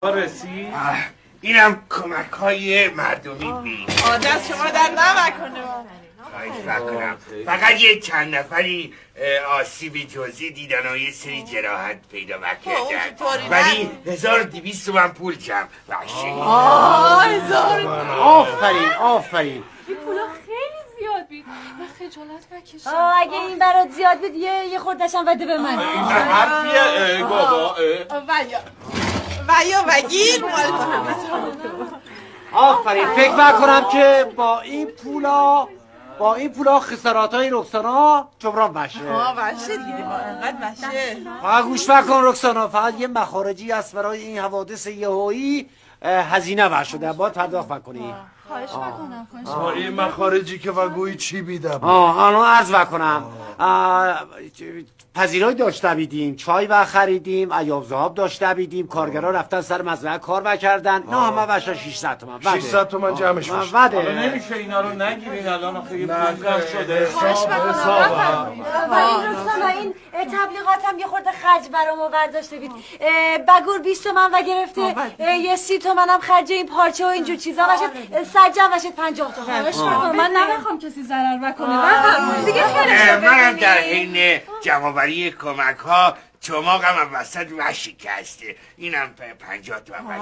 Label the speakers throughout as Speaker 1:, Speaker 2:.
Speaker 1: رسید؟
Speaker 2: اینم کمک های مردمی بی
Speaker 3: دست شما در نکنه.
Speaker 2: فقط یه چند نفری آسیب جزئی دیدن و یه سری جراحت پیدا کردن، ولی 1200 تومن پول جمع بخشید.
Speaker 3: 1000
Speaker 4: آفرین
Speaker 5: این پولا خیلی زیاد بود. من خجالت بکشم.
Speaker 6: اگه این برات زیاد بود یه خوردشم بده به من.
Speaker 1: حرفیه بابا.
Speaker 3: وگیر مال تو همه.
Speaker 4: آفرین. فکر نکنم که با این پولا خساراتای رکسانا جبران بشه.
Speaker 3: بشه دیگه، انقدر بشه.
Speaker 4: فقط گوش نکن رکسانا، فقط یه مخارجی است برای این حوادث یهویی هزینه بر شده، باید پرداخت کنی.
Speaker 5: خواهش میکنم.
Speaker 1: این مخارجی که وگویی چی بیدم؟
Speaker 4: الان عرض بکنم پذیرایی داشته بیدیم، چای خریدیم، ایاب زهاب داشته بیدیم، کارگرها رفتن سر مزرعه کار کارکردن، نه همه بشه 600 تومن.
Speaker 1: 600 تومن جمعش میشه.
Speaker 4: حالا
Speaker 1: نمیشه اینا رو نگیرین، الان آخه یه پول کم شده.
Speaker 6: رکسانا این تبلیغاتم یه خورده خرج برامو برداشته بید. بگور 20 تومن و گرفته یه 30 تومن هم خرج این پارچه و اینجور چیزا بشه، سجم بشه 50 تومن.
Speaker 5: خواهش میکنم. من نمیخوام کسی ضرر بکنه. دیگه
Speaker 2: منم در حین جمع‌آوری کمک ها چماقم هم وسط و شکسته، اینم 50 تومن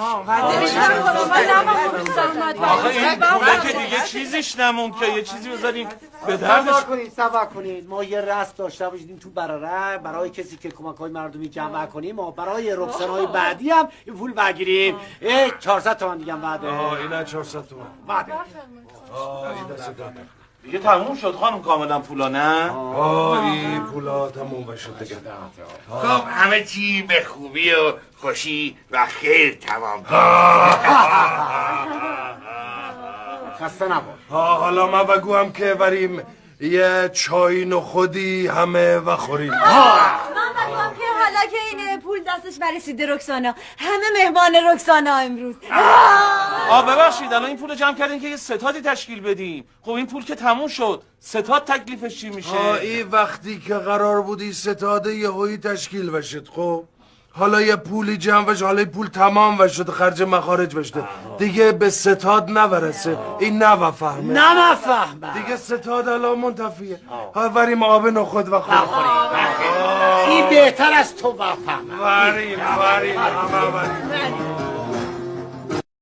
Speaker 1: آخه این پوله که دیگه چیزیش نمون که یه چیزی بذاریم به دردش.
Speaker 4: صبر کنید ما یه رسم داشته باشیم تو براره برای کسی که کمک های مردمی جمع کنیم و برای رکسانای بعدی هم این پول بگیریم. 400 تومن دیگه هم بعده.
Speaker 1: اینا 400 تومن
Speaker 4: بعده.
Speaker 1: این دست دادم
Speaker 7: دیگه تموم شد خانم کاملا پولا نه؟
Speaker 1: این پولا تموم شد دیگه.
Speaker 2: خب همه چی به خوبی و خوشی و خیر تمام.
Speaker 4: خسته نباش.
Speaker 1: حالا ما بگویم که بریم یه چای نخودی همه و خوریم.
Speaker 6: من بگم که حالا که این پول دستش برسیده رکسانا، همه مهمان رکسانا امروز.
Speaker 7: ببخشید الان این پول جمع کردین که یه ستادی تشکیل بدیم. خب این پول که تموم شد، ستاد تکلیفش چی میشه؟
Speaker 1: این وقتی که قرار بودی ستاد یهویی تشکیل بشد، خب حالا یه پولی جمع بشه، حالا پول تمام بشد، خرج مخارج بشده، دیگه به ستاد نبرسه. این
Speaker 4: نفهمه
Speaker 1: دیگه ستاد الان منتفیه. بریم آب نخود و خوریم.
Speaker 4: این بهتر از تو بفهمه.
Speaker 1: بریم